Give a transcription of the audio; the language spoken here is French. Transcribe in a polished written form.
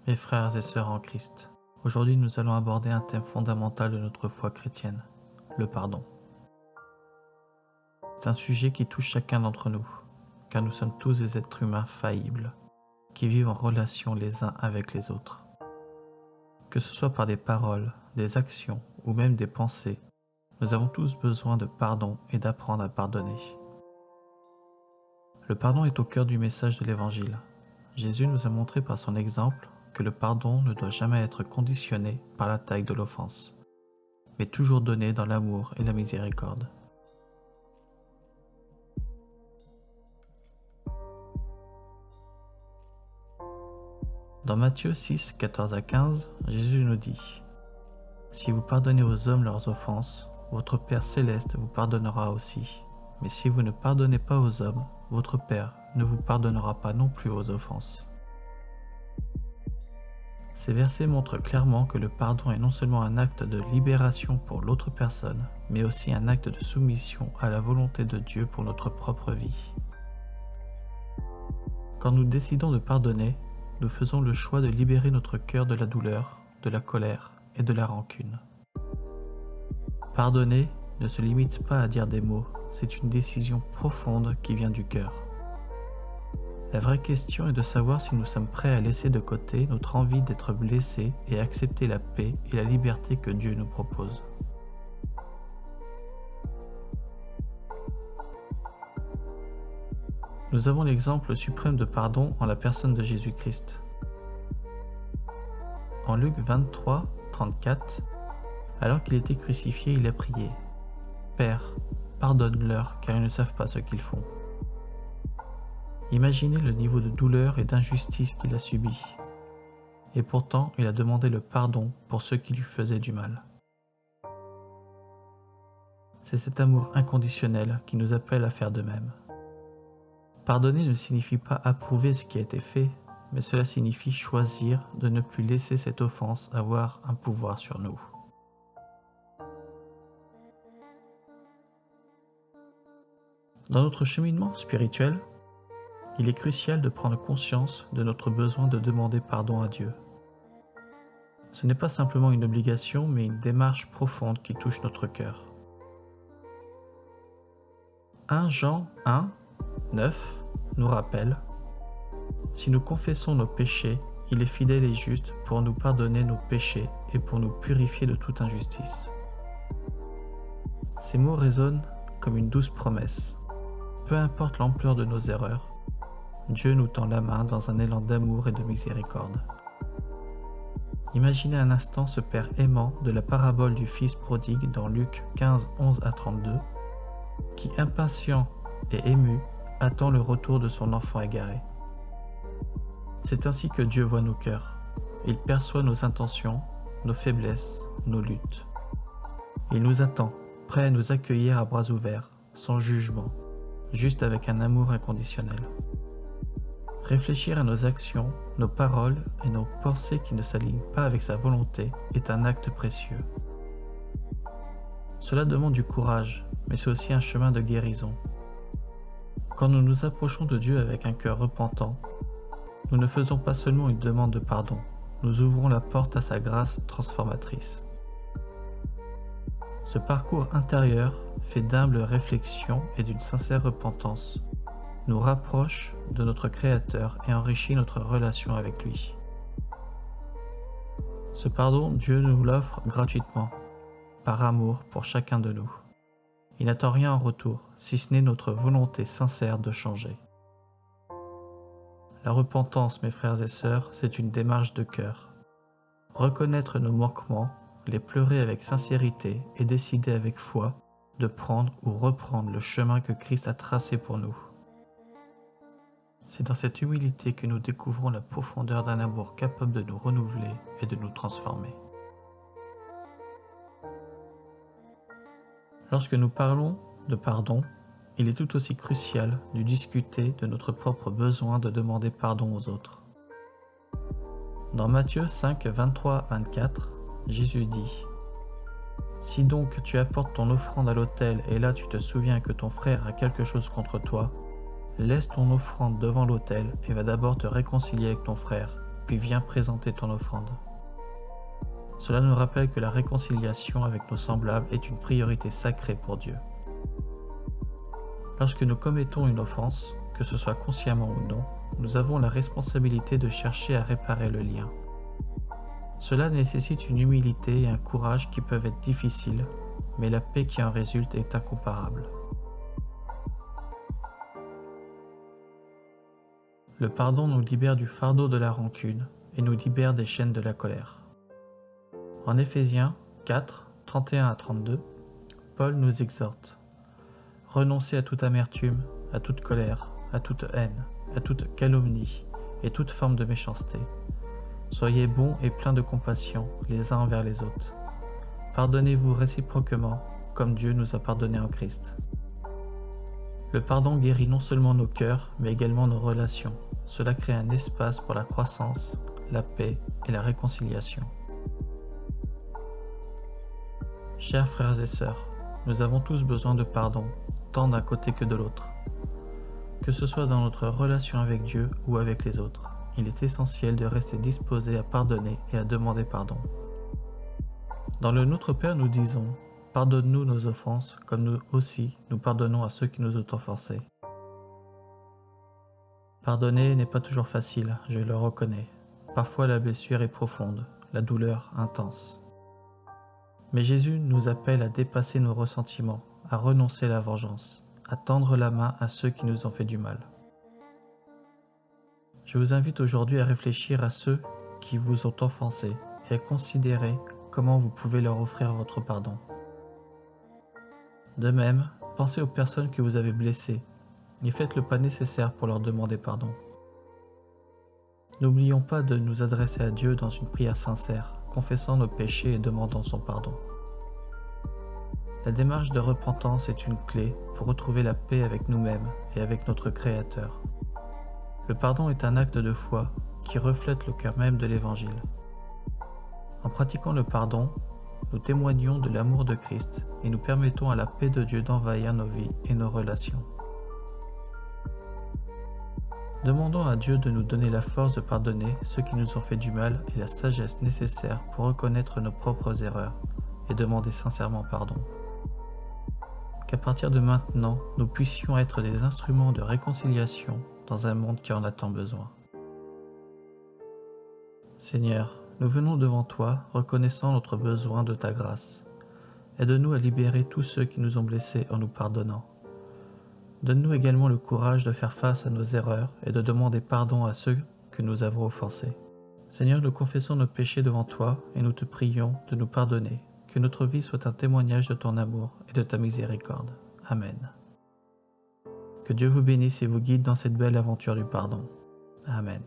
Mes frères et sœurs en Christ, aujourd'hui nous allons aborder un thème fondamental de notre foi chrétienne, le pardon. C'est un sujet qui touche chacun d'entre nous, car nous sommes tous des êtres humains faillibles, qui vivent en relation les uns avec les autres. Que ce soit par des paroles, des actions ou même des pensées, nous avons tous besoin de pardon et d'apprendre à pardonner. Le pardon est au cœur du message de l'Évangile. Jésus nous a montré par son exemple que le pardon ne doit jamais être conditionné par la taille de l'offense, mais toujours donné dans l'amour et la miséricorde. Dans Matthieu 6, 14 à 15, Jésus nous dit « Si vous pardonnez aux hommes leurs offenses, votre Père céleste vous pardonnera aussi. Mais si vous ne pardonnez pas aux hommes, votre Père ne vous pardonnera pas non plus vos offenses. » Ces versets montrent clairement que le pardon est non seulement un acte de libération pour l'autre personne, mais aussi un acte de soumission à la volonté de Dieu pour notre propre vie. Quand nous décidons de pardonner, nous faisons le choix de libérer notre cœur de la douleur, de la colère et de la rancune. Pardonner ne se limite pas à dire des mots, c'est une décision profonde qui vient du cœur. La vraie question est de savoir si nous sommes prêts à laisser de côté notre envie d'être blessés et accepter la paix et la liberté que Dieu nous propose. Nous avons l'exemple suprême de pardon en la personne de Jésus-Christ. En Luc 23, 34, alors qu'il était crucifié, il a prié « Père, pardonne-leur car ils ne savent pas ce qu'ils font. » Imaginez le niveau de douleur et d'injustice qu'il a subi. Et pourtant, il a demandé le pardon pour ceux qui lui faisaient du mal. C'est cet amour inconditionnel qui nous appelle à faire de même. Pardonner ne signifie pas approuver ce qui a été fait, mais cela signifie choisir de ne plus laisser cette offense avoir un pouvoir sur nous. Dans notre cheminement spirituel, il est crucial de prendre conscience de notre besoin de demander pardon à Dieu. Ce n'est pas simplement une obligation, mais une démarche profonde qui touche notre cœur. 1 Jean 1, 9 nous rappelle « Si nous confessons nos péchés, il est fidèle et juste pour nous pardonner nos péchés et pour nous purifier de toute injustice. » Ces mots résonnent comme une douce promesse. Peu importe l'ampleur de nos erreurs, Dieu nous tend la main dans un élan d'amour et de miséricorde. Imaginez un instant ce Père aimant de la parabole du Fils prodigue dans Luc 15, 11 à 32, qui, impatient et ému, attend le retour de son enfant égaré. C'est ainsi que Dieu voit nos cœurs. Il perçoit nos intentions, nos faiblesses, nos luttes. Il nous attend, prêt à nous accueillir à bras ouverts, sans jugement, juste avec un amour inconditionnel. Réfléchir à nos actions, nos paroles et nos pensées qui ne s'alignent pas avec sa volonté est un acte précieux. Cela demande du courage, mais c'est aussi un chemin de guérison. Quand nous nous approchons de Dieu avec un cœur repentant, nous ne faisons pas seulement une demande de pardon, nous ouvrons la porte à sa grâce transformatrice. Ce parcours intérieur, fait d'humbles réflexions et d'une sincère repentance, nous rapproche de notre Créateur et enrichit notre relation avec lui. Ce pardon, Dieu nous l'offre gratuitement, par amour pour chacun de nous. Il n'attend rien en retour, si ce n'est notre volonté sincère de changer. La repentance, mes frères et sœurs, c'est une démarche de cœur. Reconnaître nos manquements, les pleurer avec sincérité et décider avec foi de prendre ou reprendre le chemin que Christ a tracé pour nous. C'est dans cette humilité que nous découvrons la profondeur d'un amour capable de nous renouveler et de nous transformer. Lorsque nous parlons de pardon, il est tout aussi crucial de discuter de notre propre besoin de demander pardon aux autres. Dans Matthieu 5, 23-24, Jésus dit « Si donc tu apportes ton offrande à l'autel et là tu te souviens que ton frère a quelque chose contre toi, laisse ton offrande devant l'autel et va d'abord te réconcilier avec ton frère, puis viens présenter ton offrande. Cela nous rappelle que la réconciliation avec nos semblables est une priorité sacrée pour Dieu. Lorsque nous commettons une offense, que ce soit consciemment ou non, nous avons la responsabilité de chercher à réparer le lien. Cela nécessite une humilité et un courage qui peuvent être difficiles, mais la paix qui en résulte est incomparable. Le pardon nous libère du fardeau de la rancune et nous libère des chaînes de la colère. En Éphésiens 4, 31 à 32, Paul nous exhorte: renoncez à toute amertume, à toute colère, à toute haine, à toute calomnie et toute forme de méchanceté. Soyez bons et pleins de compassion les uns envers les autres. Pardonnez-vous réciproquement, comme Dieu nous a pardonné en Christ. Le pardon guérit non seulement nos cœurs, mais également nos relations. Cela crée un espace pour la croissance, la paix et la réconciliation. Chers frères et sœurs, nous avons tous besoin de pardon, tant d'un côté que de l'autre. Que ce soit dans notre relation avec Dieu ou avec les autres, il est essentiel de rester disposé à pardonner et à demander pardon. Dans le Notre Père, nous disons: pardonne-nous nos offenses, comme nous aussi nous pardonnons à ceux qui nous ont offensés. Pardonner n'est pas toujours facile, je le reconnais. Parfois la blessure est profonde, la douleur intense. Mais Jésus nous appelle à dépasser nos ressentiments, à renoncer à la vengeance, à tendre la main à ceux qui nous ont fait du mal. Je vous invite aujourd'hui à réfléchir à ceux qui vous ont offensés et à considérer comment vous pouvez leur offrir votre pardon. De même, pensez aux personnes que vous avez blessées et faites le pas nécessaire pour leur demander pardon. N'oublions pas de nous adresser à Dieu dans une prière sincère, confessant nos péchés et demandant son pardon. La démarche de repentance est une clé pour retrouver la paix avec nous-mêmes et avec notre Créateur. Le pardon est un acte de foi qui reflète le cœur même de l'Évangile. En pratiquant le pardon, nous témoignons de l'amour de Christ et nous permettons à la paix de Dieu d'envahir nos vies et nos relations. Demandons à Dieu de nous donner la force de pardonner ceux qui nous ont fait du mal et la sagesse nécessaire pour reconnaître nos propres erreurs et demander sincèrement pardon. Qu'à partir de maintenant, nous puissions être des instruments de réconciliation dans un monde qui en a tant besoin. Seigneur, nous venons devant toi, reconnaissant notre besoin de ta grâce. Aide-nous à libérer tous ceux qui nous ont blessés en nous pardonnant. Donne-nous également le courage de faire face à nos erreurs et de demander pardon à ceux que nous avons offensés. Seigneur, nous confessons nos péchés devant toi et nous te prions de nous pardonner. Que notre vie soit un témoignage de ton amour et de ta miséricorde. Amen. Que Dieu vous bénisse et vous guide dans cette belle aventure du pardon. Amen.